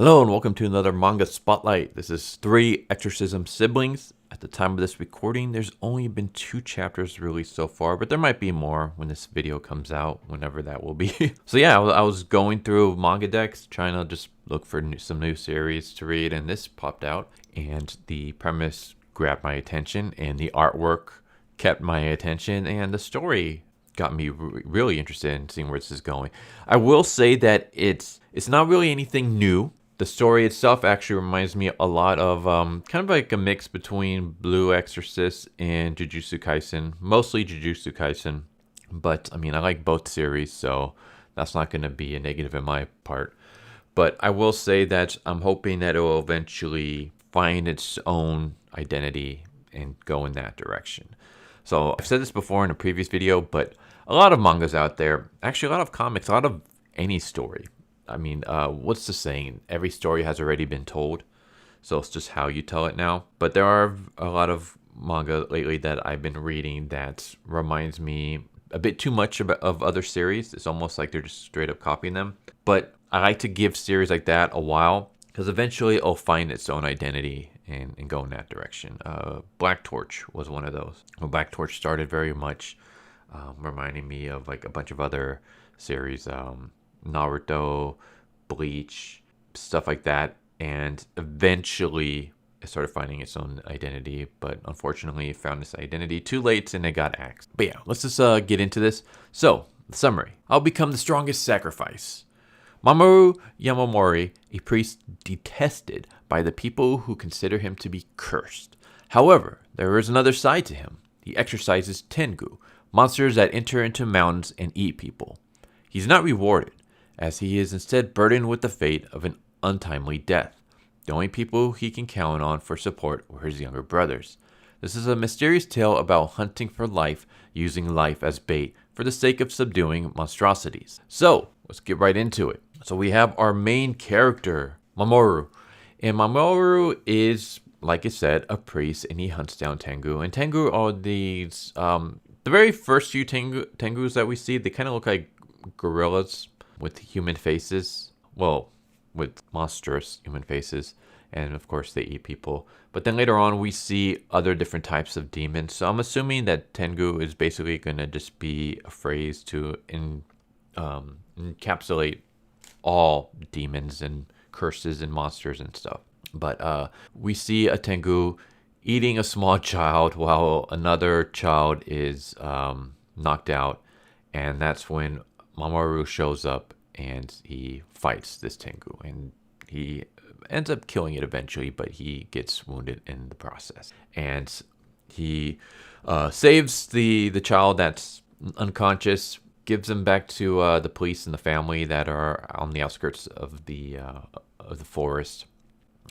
Hello and welcome to another manga spotlight. This is 3 Exorcism siblings. At the time of this recording, there's only been 2 chapters released so far, but there might be more when this video comes out, whenever that will be. So yeah, I was going through MangaDex, trying to just look for some new series to read, and this popped out, and the premise grabbed my attention, and the artwork kept my attention, and the story got me really interested in seeing where this is going. I will say that it's not really anything new. The story itself actually reminds me a lot of kind of like a mix between Blue Exorcist and Jujutsu Kaisen, mostly Jujutsu Kaisen. But I mean, I like both series, so that's not going to be a negative in my part. But I will say that I'm hoping that it will eventually find its own identity and go in that direction. So I've said this before in a previous video, but a lot of mangas out there, actually a lot of comics, a lot of any story. I mean, what's the saying? Every story has already been told. So it's just how you tell it now. But there are a lot of manga lately that I've been reading that reminds me a bit too much of other series. It's almost like they're just straight up copying them. But I like to give series like that a while, because eventually it'll find its own identity and go in that direction. Black Torch was one of those. Well, Black Torch started very much reminding me of like a bunch of other series. Naruto, Bleach, stuff like that, and eventually it started finding its own identity, but unfortunately it found its identity too late and it got axed. But yeah, let's just get into this. So, the summary. I'll become the strongest sacrifice. Mamoru Yamaemori, a priest detested by the people who consider him to be cursed. However, there is another side to him. He exorcises Tengu, monsters that enter into mountains and eat people. He's not rewarded, as he is instead burdened with the fate of an untimely death. The only people he can count on for support were his younger brothers. This is a mysterious tale about hunting for life, using life as bait for the sake of subduing monstrosities. So, let's get right into it. So we have our main character, Mamoru. And Mamoru is, like I said, a priest, and he hunts down Tengu. And Tengu are these, the very first few Tengus that we see, they kind of look like gorillas with human faces. Well, with monstrous human faces. And of course, they eat people. But then later on, we see other different types of demons. So I'm assuming that Tengu is basically going to just be a phrase to encapsulate all demons and curses and monsters and stuff. But we see a Tengu eating a small child while another child is knocked out. And that's when Mamoru shows up and he fights this Tengu. And he ends up killing it eventually, but he gets wounded in the process. And he saves the child that's unconscious, gives him back to the police and the family that are on the outskirts of the forest.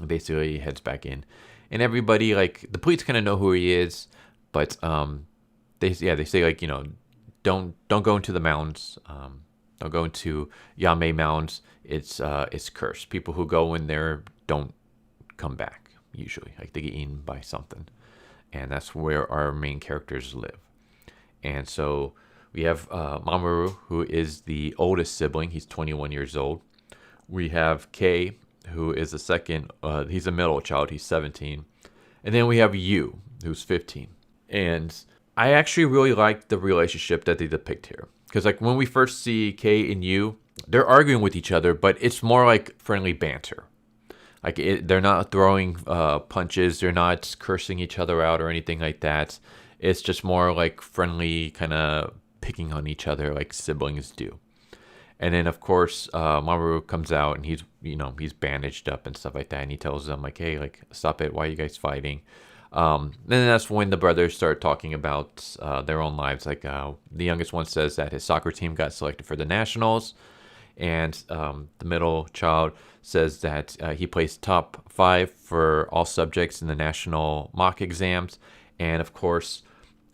Basically, he heads back in, and everybody, like, the police kind of know who he is, but they say, like, you know, don't go into the mountains. Don't go into Yame Mounds. It's cursed. People who go in there don't come back usually. Like, they get eaten by something, and that's where our main characters live. And so we have Mamoru, who is the oldest sibling. He's 21 years old. We have Kei, who is the second. He's a middle child. He's 17. And then we have Yu, who's 15. And I actually really like the relationship that they depict here. Because, like, when we first see Kei and Yu, they're arguing with each other, but it's more like friendly banter. Like, they're not throwing punches. They're not cursing each other out or anything like that. It's just more like friendly, kind of picking on each other like siblings do. And then, of course, Mamoru comes out and he's bandaged up and stuff like that. And he tells them, like, hey, like, stop it. Why are you guys fighting? And then that's when the brothers start talking about their own lives. Like, the youngest one says that his soccer team got selected for the nationals. And the middle child says that he placed top 5 for all subjects in the national mock exams. And, of course,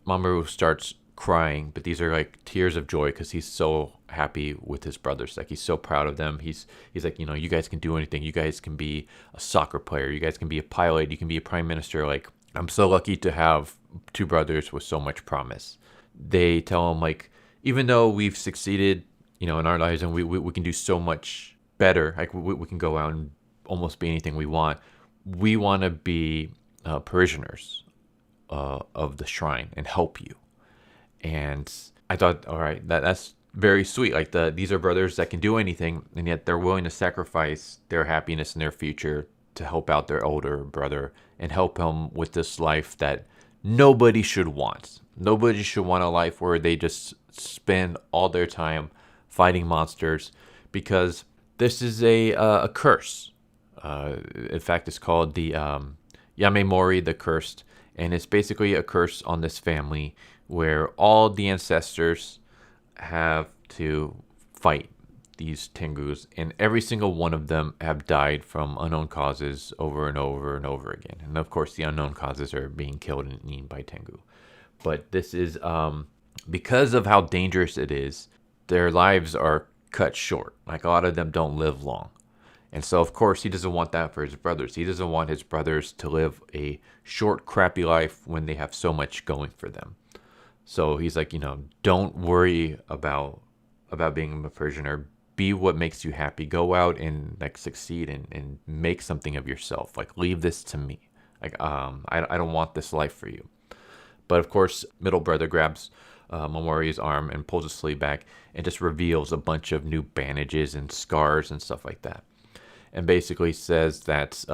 Mamoru starts crying, but these are like tears of joy because he's so happy with his brothers. Like, he's so proud of them. He's like, you know, you guys can do anything. You guys can be a soccer player. You guys can be a pilot. You can be a prime minister. Like, I'm so lucky to have 2 brothers with so much promise. They tell him, like, even though we've succeeded, you know, in our lives, and we can do so much better. Like, we can go out and almost be anything we want. We want to be parishioners of the shrine and help you. And I thought, all right, that's very sweet. Like these are brothers that can do anything, and yet they're willing to sacrifice their happiness and their future to help out their older brother and help him with this life that nobody should want. Nobody should want a life where they just spend all their time fighting monsters, because this is a curse. In fact, it's called the Yamaemori, the Cursed, and it's basically a curse on this family where all the ancestors have to fight these Tengus, and every single one of them have died from unknown causes over and over and over again. And of course, the unknown causes are being killed and eaten by Tengu. But this is because of how dangerous it is, their lives are cut short. Like a lot of them don't live long. And so, of course, he doesn't want that for his brothers. He doesn't want his brothers to live a short, crappy life when they have so much going for them. So he's like, don't worry about being a prisoner. Be what makes you happy. Go out and like succeed and make something of yourself. Like, leave this to me. Like, I don't want this life for you. But of course, middle brother grabs Mamoru's arm and pulls his sleeve back and just reveals a bunch of new bandages and scars and stuff like that. And basically says that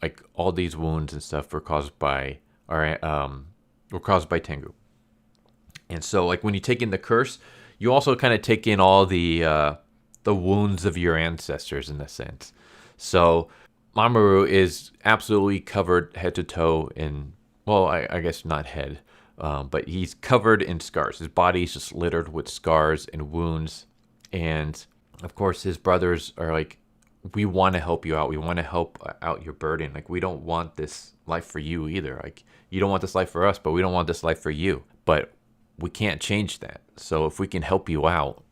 like all these wounds and stuff were caused by Tengu. And so, like, when you take in the curse, you also kind of take in all the wounds of your ancestors in a sense. So Mamoru is absolutely covered head to toe in, well, I guess not head, but he's covered in scars. His body's just littered with scars and wounds. And of course, his brothers are like, we want to help you out. We want to help out your burden. Like, we don't want this life for you either. Like, you don't want this life for us, but we don't want this life for you. But we can't change that. So if we can help you out,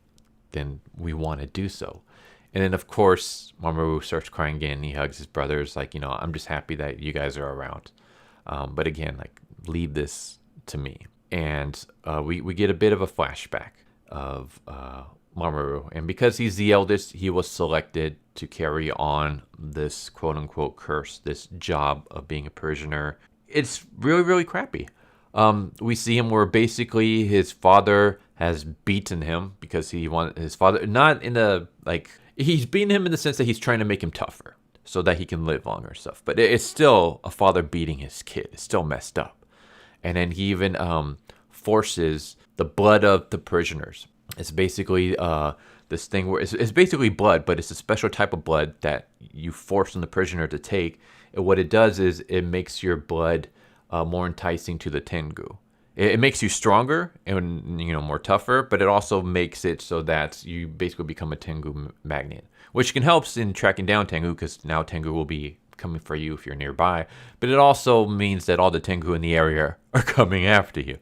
then we want to do so. And then, of course, Mamoru starts crying again. He hugs his brothers like, I'm just happy that you guys are around. But again, like, leave this to me. And we get a bit of a flashback of Mamoru. And because he's the eldest, he was selected to carry on this quote-unquote curse, this job of being a prisoner. It's really, really crappy. We see him where basically his father has beaten him because he wanted his father, not in a, like, he's beaten him in the sense that he's trying to make him tougher so that he can live longer and stuff. But it's still a father beating his kid. It's still messed up. And then he even forces the blood of the prisoners. It's basically this thing where it's basically blood, but it's a special type of blood that you force on the prisoner to take. And what it does is it makes your blood more enticing to the Tengu. It makes you stronger and more tougher, but it also makes it so that you basically become a Tengu magnet, which can help in tracking down Tengu, because now Tengu will be coming for you if you're nearby. But it also means that all the Tengu in the area are coming after you.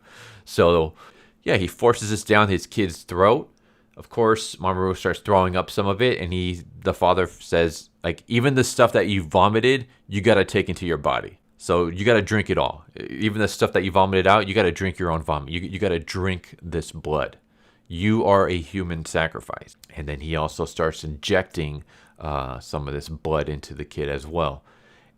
So yeah, he forces this down his kid's throat. Of course, Mamoru starts throwing up some of it, and the father says, like, even the stuff that you vomited, you got to take into your body. So you got to drink it all. Even the stuff that you vomited out, you got to drink your own vomit. You got to drink this blood. You are a human sacrifice. And then he also starts injecting some of this blood into the kid as well.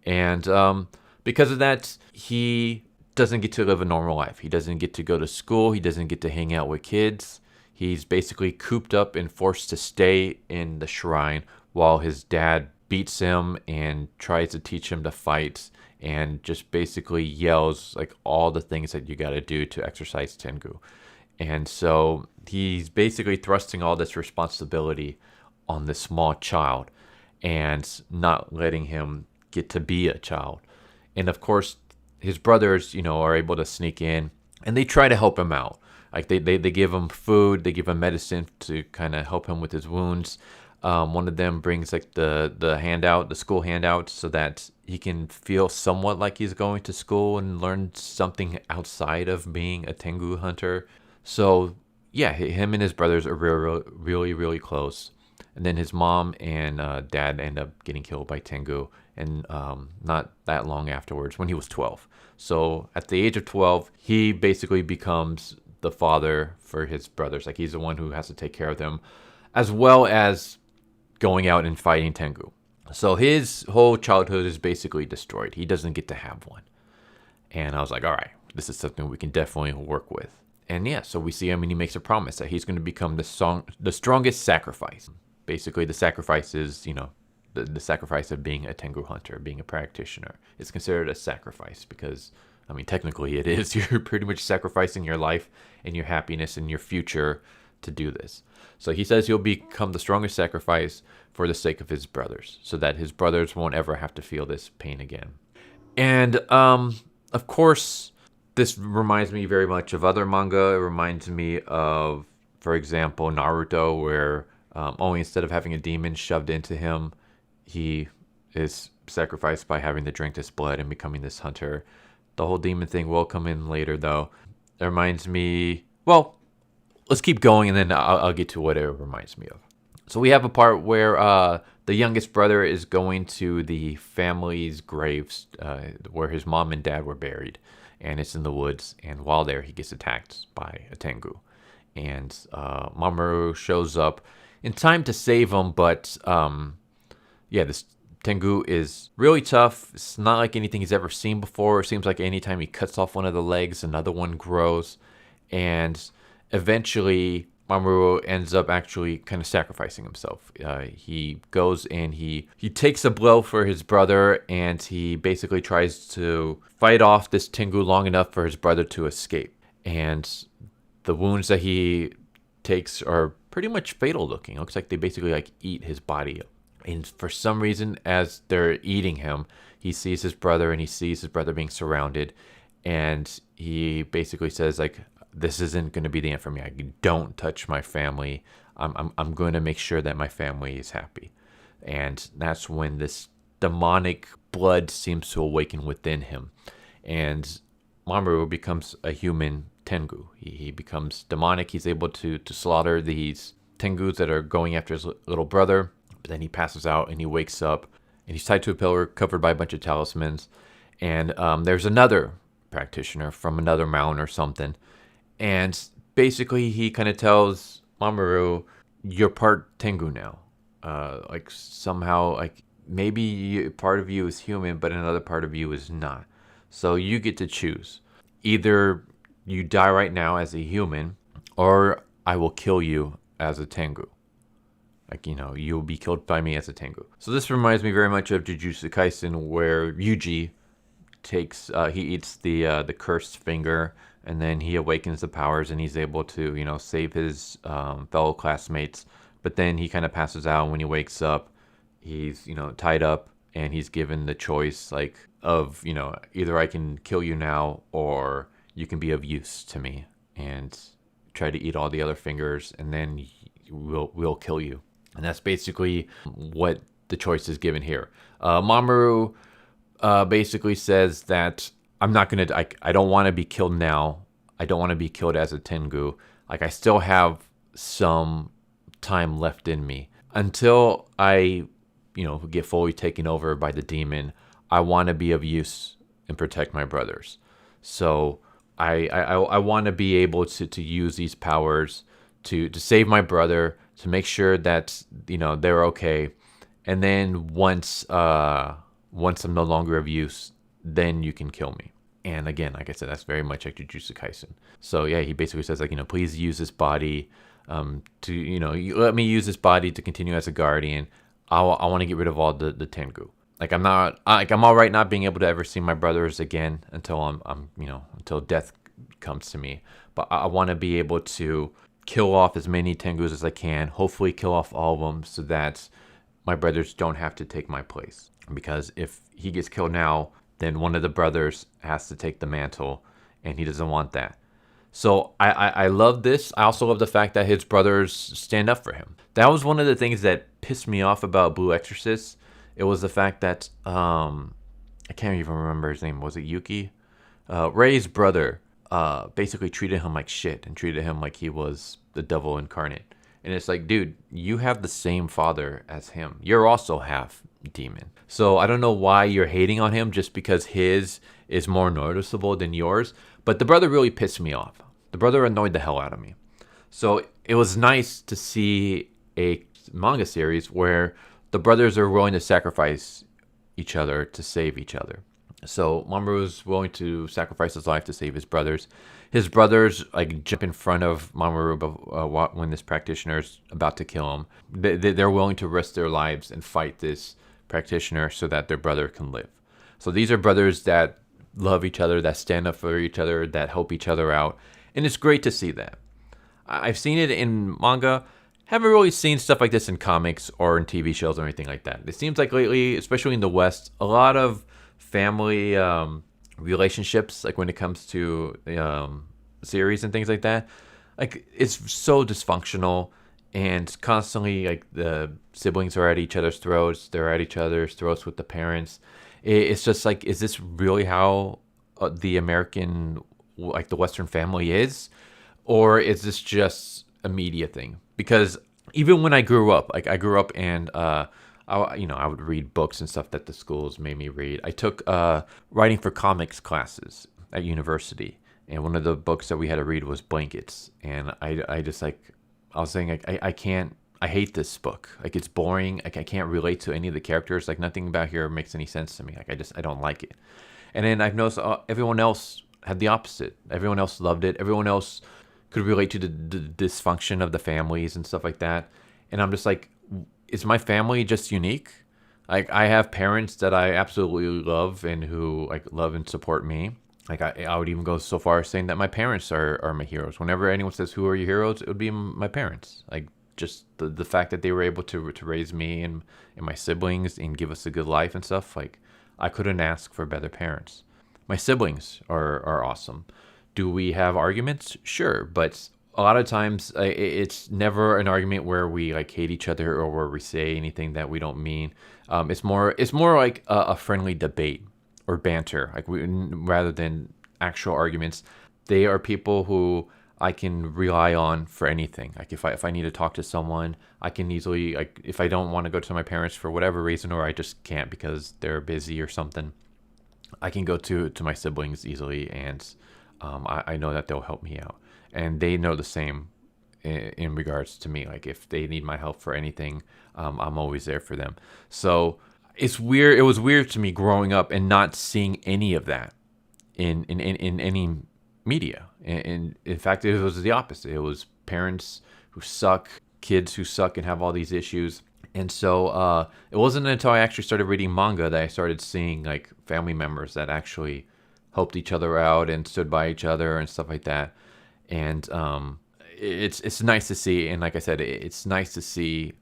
And because of that, he doesn't get to live a normal life. He doesn't get to go to school. He doesn't get to hang out with kids. He's basically cooped up and forced to stay in the shrine while his dad beats him and tries to teach him to fight, and just basically yells like all the things that you got to do to exorcise Tengu. And so he's basically thrusting all this responsibility on this small child and not letting him get to be a child. And of course, his brothers, are able to sneak in and they try to help him out. Like they give him food, they give him medicine to kind of help him with his wounds. One of them brings like the handout, the school handout, so that he can feel somewhat like he's going to school and learn something outside of being a Tengu hunter. So yeah, him and his brothers are really, really close. And then his mom and dad end up getting killed by Tengu, and not that long afterwards, when he was 12. So at the age of 12, he basically becomes the father for his brothers. Like, he's the one who has to take care of them, as well as going out and fighting Tengu. So his whole childhood is basically destroyed. He doesn't get to have one. And I was like, all right, this is something we can definitely work with. And yeah, so we see him and he makes a promise that he's going to become the strongest sacrifice. Basically, the sacrifice is, the sacrifice of being a Tengu hunter, being a practitioner. It's considered a sacrifice because, I mean, technically it is. You're pretty much sacrificing your life and your happiness and your future to do this. So he says he'll become the strongest sacrifice for the sake of his brothers, so that his brothers won't ever have to feel this pain again. And of course, this reminds me very much of other manga. It reminds me of, for example, Naruto, where only instead of having a demon shoved into him, he is sacrificed by having to drink this blood and becoming this hunter. The whole demon thing will come in later, though. It reminds me, well, let's keep going and then I'll get to what it reminds me of. So we have a part where the youngest brother is going to the family's graves where his mom and dad were buried. And it's in the woods. And while there, he gets attacked by a Tengu. And Mamoru shows up in time to save him. But this Tengu is really tough. It's not like anything he's ever seen before. It seems like anytime he cuts off one of the legs, another one grows. And eventually, Mamoru ends up actually kind of sacrificing himself. He goes and he takes a blow for his brother, and he basically tries to fight off this Tengu long enough for his brother to escape. And the wounds that he takes are pretty much fatal looking. It looks like they basically like eat his body. And for some reason, as they're eating him, he sees his brother and he sees his brother being surrounded. And he basically says, like, this isn't going to be the end for me. Don't touch my family. I'm going to make sure that my family is happy. And that's when this demonic blood seems to awaken within him. And Mamoru becomes a human Tengu. He becomes demonic. He's able to slaughter these Tengus that are going after his little brother. But then he passes out and he wakes up. And he's tied to a pillar covered by a bunch of talismans. And there's another practitioner from another mountain or something. And basically, he kind of tells Mamoru, "You're part Tengu now. Like somehow, like maybe part of you is human, but another part of you is not. So you get to choose. Either you die right now as a human, or I will kill you as a Tengu. Like, you'll be killed by me as a Tengu." So this reminds me very much of Jujutsu Kaisen, where Yuji he eats the cursed finger. And then he awakens the powers and he's able to, save his fellow classmates. But then he kind of passes out. When he wakes up, he's, tied up and he's given the choice of, either I can kill you now or you can be of use to me and try to eat all the other fingers and then we'll kill you. And that's basically what the choice is given here. Mamoru basically says that I'm not going to, I don't want to be killed now. I don't want to be killed as a Tengu. Like, I still have some time left in me. Until I, get fully taken over by the demon, I want to be of use and protect my brothers. So I want to be able to use these powers to save my brother, to make sure that, they're okay. And then once I'm no longer of use, then you can kill me. And again, like I said, that's very much like Jujutsu Kaisen. So yeah, he basically says please use this body to let me use this body to continue as a guardian. I want to get rid of all the Tengu. Like I'm all right not being able to ever see my brothers again until until death comes to me. But I want to be able to kill off as many Tengus as I can. Hopefully kill off all of them so that my brothers don't have to take my place. Because if he gets killed now, then one of the brothers has to take the mantle, and he doesn't want that. So I love this. I also love the fact that his brothers stand up for him. That was one of the things that pissed me off about Blue Exorcist. It was the fact that, I can't even remember his name. Was it Yuki? Ray's brother basically treated him like shit and treated him like he was the devil incarnate. And it's like, dude, you have the same father as him. You're also half demon. So I don't know why you're hating on him just because his is more noticeable than yours. But the brother really pissed me off. The brother annoyed the hell out of me. So it was nice to see a manga series where the brothers are willing to sacrifice each other to save each other. So Mamoru is willing to sacrifice his life to save his brothers. His brothers like jump in front of Mamoru when this practitioner is about to kill him. They're willing to risk their lives and fight this practitioner so that their brother can live. So these are brothers that love each other, that stand up for each other, that help each other out. And it's great to see that. I've seen it in manga. Haven't really seen stuff like this in comics or in TV shows or anything like that. It seems like lately, especially in the West, a lot of family relationships, like when it comes to series and things like that, like it's so dysfunctional and constantly like the siblings are at each other's throats. They're at each other's throats with the parents. It's just like, is this really how the American, like the Western family is? Or is this just a media thing? Because even when I grew up, like I grew up and I would read books and stuff that the schools made me read. I took writing for comics classes at university, and one of the books that we had to read was Blankets. And I just like, I was saying, like, I hate this book. Like, it's boring. Like, I can't relate to any of the characters. Like, nothing about here makes any sense to me. Like, I don't like it. And then I've noticed everyone else had the opposite. Everyone else loved it. Everyone else could relate to the dysfunction of the families and stuff like that. And I'm just like, is my family just unique? Like, I have parents that I absolutely love and who like love and support me. Like, I would even go so far as saying that my parents are my heroes. Whenever anyone says, who are your heroes? It would be my parents. Like, just the fact that they were able to raise me and my siblings and give us a good life and stuff. Like, I couldn't ask for better parents. My siblings are awesome. Do we have arguments? Sure, but a lot of times it's never an argument where we like hate each other or where we say anything that we don't mean. It's more like a friendly debate or banter, like rather than actual arguments. They are people who I can rely on for anything. Like if I need to talk to someone, I can easily, like if I don't want to go to my parents for whatever reason, or I just can't because they're busy or something, I can go to my siblings easily, and I know that they'll help me out. And they know the same in regards to me. Like if they need my help for anything, I'm always there for them. So it's weird. It was weird to me growing up and not seeing any of that in any media. And in fact, it was the opposite. It was parents who suck, kids who suck and have all these issues. And so it wasn't until I actually started reading manga that I started seeing like family members that actually helped each other out and stood by each other and stuff like that. And it's nice to see. And like I said, it's nice to see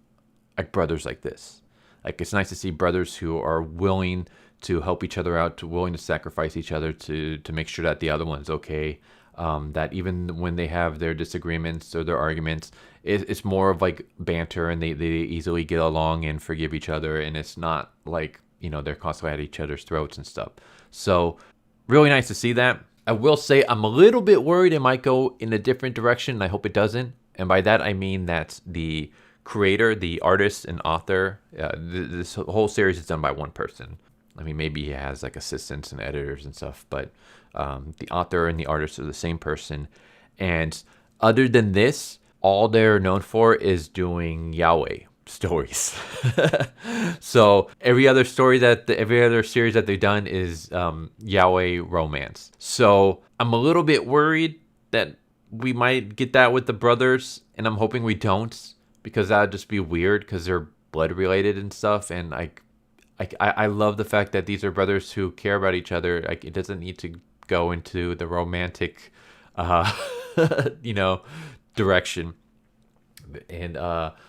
like brothers like this. Like it's nice to see brothers who are willing to help each other out, willing to sacrifice each other to make sure that the other one's okay. That even when they have their disagreements or their arguments, it's more of like banter, and they easily get along and forgive each other. And it's not like, they're constantly at each other's throats and stuff. So really nice to see that. I will say I'm a little bit worried it might go in a different direction, and I hope it doesn't. And by that, I mean that the creator, the artist and author, this whole series is done by one person. I mean, maybe he has like assistants and editors and stuff, but the author and the artist are the same person. And other than this, all they're known for is doing yaoi stories. So every other series that they've done is yaoi romance. So I'm a little bit worried that we might get that with the brothers, and I'm hoping we don't, because that would just be weird because they're blood related and stuff. And I love the fact that these are brothers who care about each other. Like, it doesn't need to go into the romantic, direction. And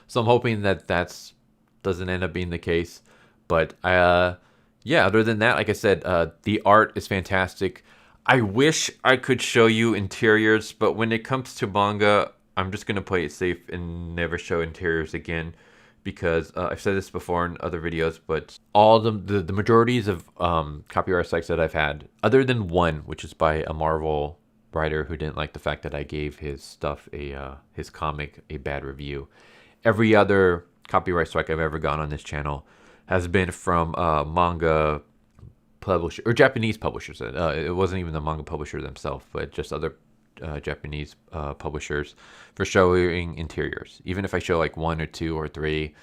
so I'm hoping that doesn't end up being the case. But other than that, like I said, the art is fantastic. I wish I could show you interiors, but when it comes to manga, I'm just gonna play it safe and never show interiors again. Because I've said this before in other videos, but all the majorities of copyright strikes that I've had, other than one, which is by a Marvel writer who didn't like the fact that I gave his stuff his comic a bad review, every other copyright strike I've ever gotten on this channel has been from manga publisher or Japanese publishers. It wasn't even the manga publisher themselves, but just other Japanese publishers for showing interiors. Even if I show like one or two or three,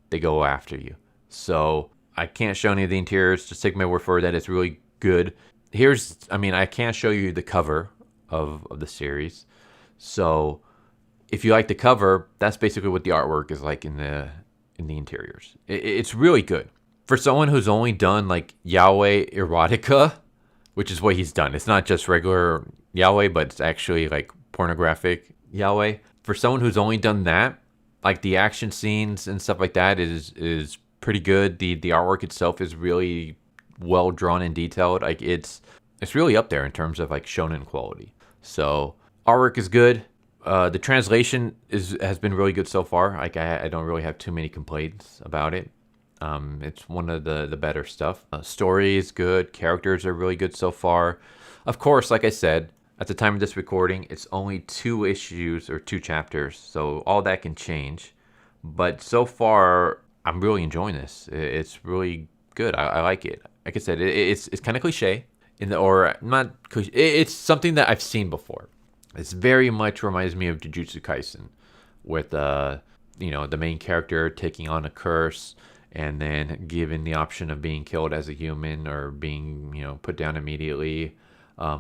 they go after you. So I can't show any of the interiors. Just take my word for it that it's really good. I can't show you the cover of the series. So if you like the cover, that's basically what the artwork is like in the interiors. It's really good. For someone who's only done like yaoi erotica, which is what he's done. It's not just regular yaoi, but it's actually like pornographic yaoi. For someone who's only done that, like the action scenes and stuff like that is pretty good. The artwork itself is really well drawn and detailed. Like it's really up there in terms of like shonen quality. So artwork is good. The translation has been really good so far. Like I don't really have too many complaints about it. It's one of the better stuff. Story is good. Characters are really good so far. Of course, like I said, at the time of this recording, it's only 2 issues or 2 chapters, so all that can change. But so far, I'm really enjoying this. It's really good. I like it. Like I said, it's kind of cliche, or not cliche. It's something that I've seen before. It's very much reminds me of Jujutsu Kaisen, with the main character taking on a curse and then given the option of being killed as a human or being put down immediately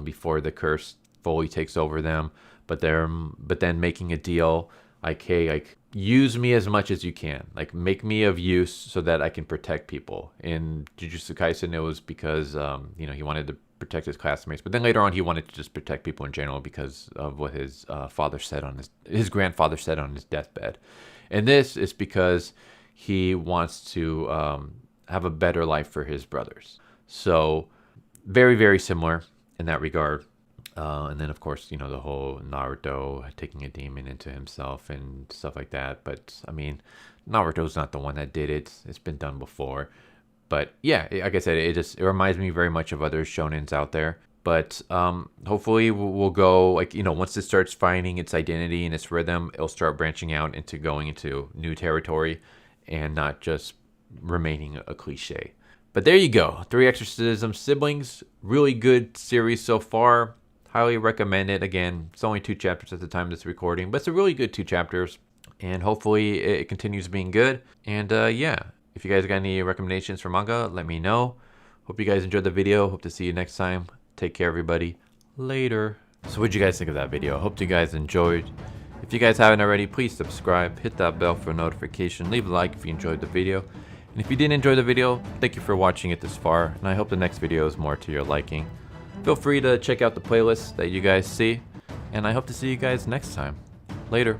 before the curse fully takes over them. But then making a deal like, hey, like use me as much as you can, like make me of use so that I can protect people. In Jujutsu Kaisen, it was because he wanted to protect his classmates, but then later on he wanted to just protect people in general because of what his father said on his grandfather said on his deathbed. And this is because he wants to have a better life for his brothers. So very, very similar in that regard. And then, of course, the whole Naruto taking a demon into himself and stuff like that. But, I mean, Naruto's not the one that did it. It's been done before. But, yeah, like I said, it reminds me very much of other shonens out there. But hopefully we'll go, like, once it starts finding its identity and its rhythm, it'll start branching out into going into new territory and not just remaining a cliche. But there you go. 3 Exorcism Siblings. Really good series so far. Highly recommend it. Again, it's only 2 chapters at the time of this recording, but it's a really good 2 chapters. And hopefully it continues being good. And yeah, if you guys got any recommendations for manga, let me know. Hope you guys enjoyed the video. Hope to see you next time. Take care, everybody. Later. So what'd you guys think of that video? Hope you guys enjoyed. If you guys haven't already, please subscribe, hit that bell for a notification, leave a like if you enjoyed the video. And if you didn't enjoy the video, thank you for watching it this far, and I hope the next video is more to your liking. Feel free to check out the playlist that you guys see, and I hope to see you guys next time. Later.